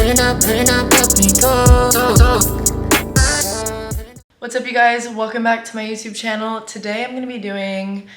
What's up, you guys? Welcome back to my YouTube channel. Today I'm going to be doing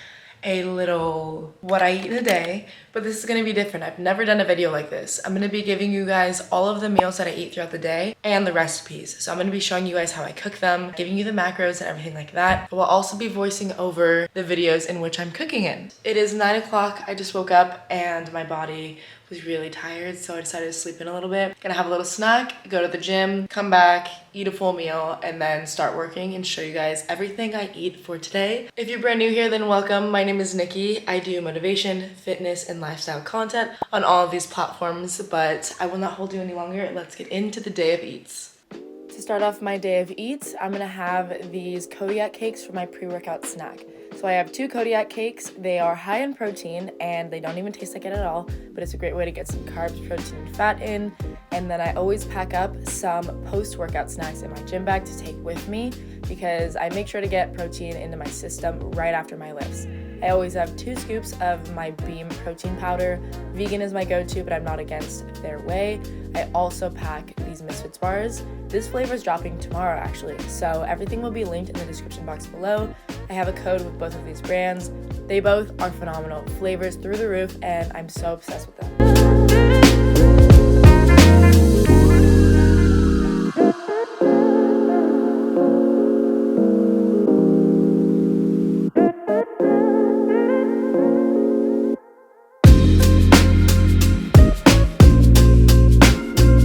a little what I eat in a day, but this is going to be different. I've never done a video like this. I'm going to be giving you guys all of the meals that I eat throughout the day and the recipes. So I'm going to be showing you guys how I cook them, giving you the macros and everything like that. I will also be voicing over the videos in which I'm cooking in. It is 9 o'clock. I just woke up and my body was really tired, so I decided to sleep in a little bit. Gonna have a little snack, go to the gym, come back, eat a full meal, and then start working and show you guys everything I eat for today. If you're brand new here, then welcome. My name is Nikki. I do motivation, fitness, and lifestyle content on all of these platforms, but I will not hold you any longer. Let's get into the day of eats. To start off my day of eats, I'm gonna have these Kodiak cakes for my pre-workout snack. So I have 2 Kodiak cakes. They are high in protein and they don't even taste like it at all, but it's a great way to get some carbs, protein, and fat in. And then I always pack up some post-workout snacks in my gym bag to take with me because I make sure to get protein into my system right after my lifts. I always have 2 scoops of my Beam protein powder. Vegan is my go-to, but I'm not against their way. I also pack these Misfits bars. This flavor is dropping tomorrow, actually, so everything will be linked in the description box below. I have a code with both of these brands. They both are phenomenal. Flavors through the roof, and I'm so obsessed with them.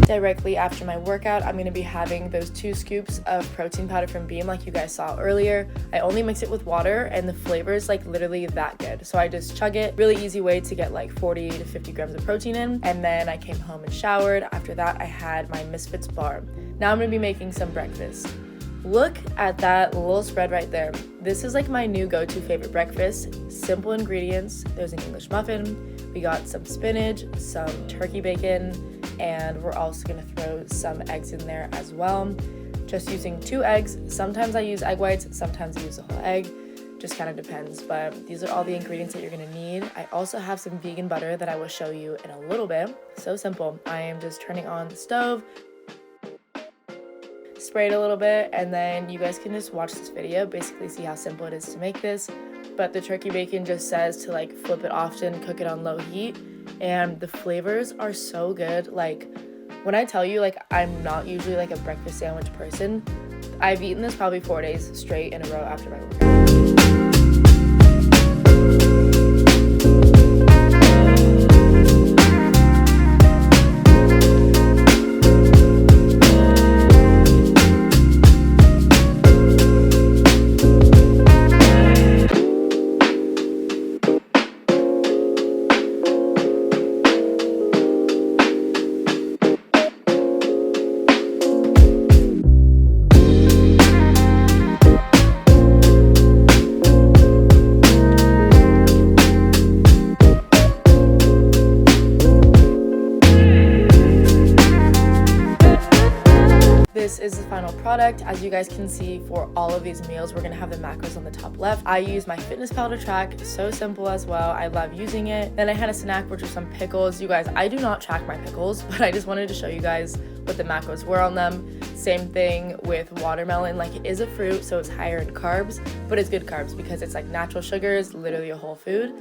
Directly after my workout, I'm going to be having those 2 scoops of protein powder from Beam like you guys saw earlier. I only mix it with water and the flavor is like literally that good. So I just chug it. Really easy way to get like 40 to 50 grams of protein in. And then I came home and showered. After that, I had my Misfits bar. Now I'm going to be making some breakfast. Look at that little spread right there. This is like my new go-to favorite breakfast. Simple ingredients. There's an English muffin. We got some spinach, some turkey bacon, and we're also gonna throw some eggs in there as well. Just using 2 eggs. Sometimes I use egg whites, sometimes I use a whole egg. Just kind of depends, but these are all the ingredients that you're gonna need. I also have some vegan butter that I will show you in a little bit. So simple. I am just turning on the stove, spray it a little bit, and then you guys can just watch this video, basically see how simple it is to make this. But the turkey bacon just says to like flip it often, cook it on low heat, and the flavors are so good. Like when I tell you, like I'm not usually like a breakfast sandwich person, I've eaten this probably 4 days straight in a row after my workout. This is the final product. As you guys can see, for all of these meals, we're gonna have the macros on the top left. I use my fitness powder track, so simple as well. I love using it. Then I had a snack, which are some pickles. You guys, I do not track my pickles, but I just wanted to show you guys what the macros were on them. Same thing with watermelon. Like, it is a fruit, so it's higher in carbs, but it's good carbs because it's like natural sugars, literally a whole food.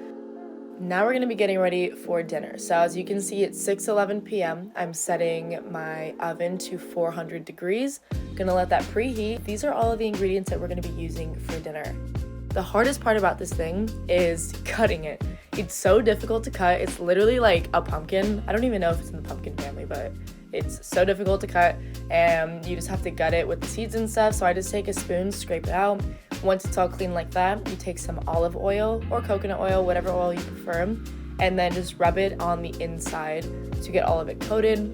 Now we're gonna be getting ready for dinner. So as you can see, it's 6:11 p.m. I'm setting my oven to 400 degrees. Gonna let that preheat. These are all of the ingredients that we're gonna be using for dinner. The hardest part about this thing is cutting it. It's so difficult to cut. It's literally like a pumpkin. I don't even know if it's in the pumpkin family, but it's so difficult to cut, and you just have to gut it with the seeds and stuff. So I just take a spoon, scrape it out. Once it's all clean like that, you take some olive oil or coconut oil, whatever oil you prefer, and then just rub it on the inside to get all of it coated.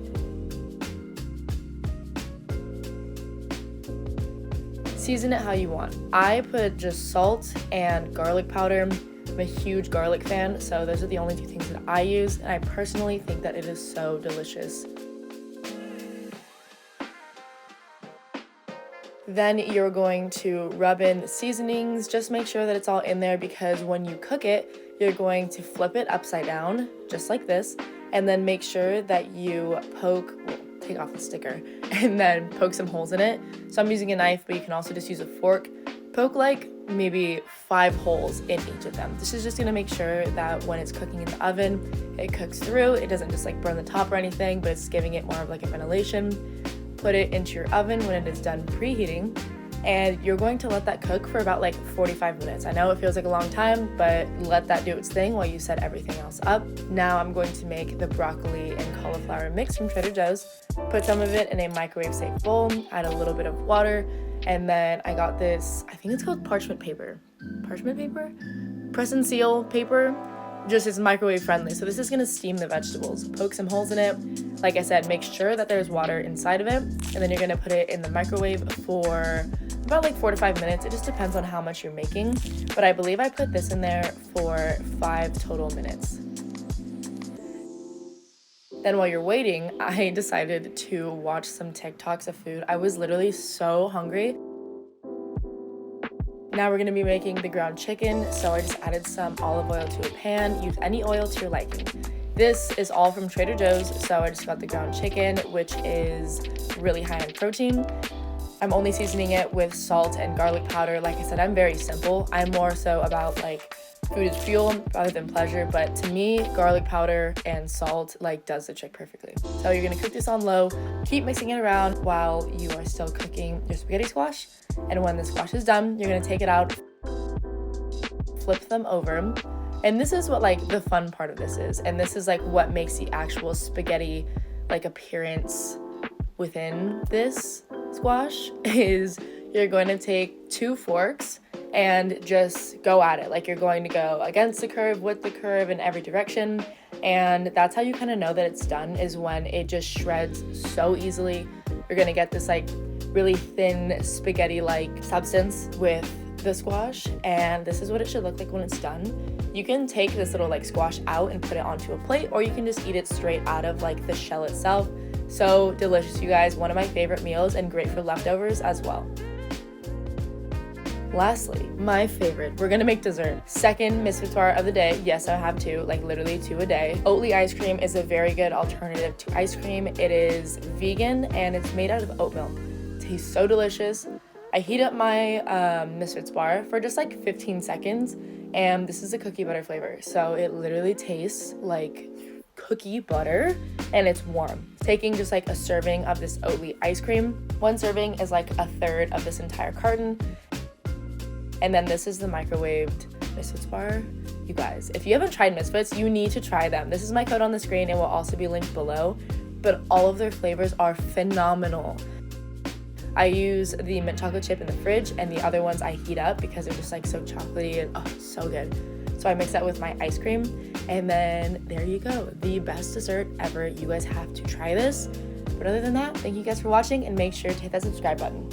Season it how you want. I put just salt and garlic powder. I'm a huge garlic fan, so those are the only 2 things that I use, and I personally think that it is so delicious. Then you're going to rub in the seasonings. Just make sure that it's all in there, because when you cook it, you're going to flip it upside down, just like this, and then make sure that you take off the sticker, and then poke some holes in it. So I'm using a knife, but you can also just use a fork. Poke like maybe 5 holes in each of them. This is just gonna make sure that when it's cooking in the oven, it cooks through. It doesn't just like burn the top or anything, but it's giving it more of like a ventilation. Put it into your oven when it is done preheating, and you're going to let that cook for about like 45 minutes. I know it feels like a long time, but let that do its thing while you set everything else up. Now I'm going to make the broccoli and cauliflower mix from Trader Joe's. Put some of it in a microwave safe bowl, add a little bit of water, and then I got this, I think it's called parchment paper. Parchment paper? Press and seal paper. Just is microwave friendly. So this is gonna steam the vegetables. Poke some holes in it. Like I said, make sure that there's water inside of it, and then you're gonna put it in the microwave for about like 4 to 5 minutes. It just depends on how much you're making, but I believe I put this in there for 5 total minutes. Then while you're waiting, I decided to watch some TikToks of food. I was literally so hungry. Now we're gonna be making the ground chicken, so I just added some olive oil to a pan. Use any oil to your liking. This is all from Trader Joe's, so I just got the ground chicken, which is really high in protein. I'm only seasoning it with salt and garlic powder. Like I said, I'm very simple. I'm more so about like food is fuel rather than pleasure, but to me, garlic powder and salt like does the trick perfectly. So you're gonna cook this on low, keep mixing it around while you are still cooking your spaghetti squash. And when the squash is done, you're gonna take it out, flip them over. And this is what like the fun part of this is. And this is like what makes the actual spaghetti like appearance within this squash is you're going to take 2 forks and just go at it. Like you're going to go against the curve, with the curve, in every direction. And that's how you kind of know that it's done, is when it just shreds so easily. You're gonna get this like really thin spaghetti-like substance with the squash, and this is what it should look like when it's done. You can take this little like squash out and put it onto a plate, or you can just eat it straight out of like the shell itself. So delicious, you guys. One of my favorite meals and great for leftovers as well. Lastly, my favorite, we're gonna make dessert. Second Misfits bar of the day. Yes, I have 2, like literally 2 a day. Oatly ice cream is a very good alternative to ice cream. It is vegan and it's made out of oat milk. It tastes so delicious. I heat up my Misfits bar for just like 15 seconds, and this is a cookie butter flavor. So it literally tastes like cookie butter and it's warm. Taking just like a serving of this Oatly ice cream. 1 serving is like 1/3 of this entire carton. And then this is the microwaved Misfits bar. You guys, if you haven't tried Misfits, you need to try them. This is my code on the screen. It will also be linked below, but all of their flavors are phenomenal. I use the mint chocolate chip in the fridge, and the other ones I heat up because they're just like so chocolatey and oh, so good. So I mix that with my ice cream, and then there you go. The best dessert ever. You guys have to try this. But other than that, thank you guys for watching, and make sure to hit that subscribe button.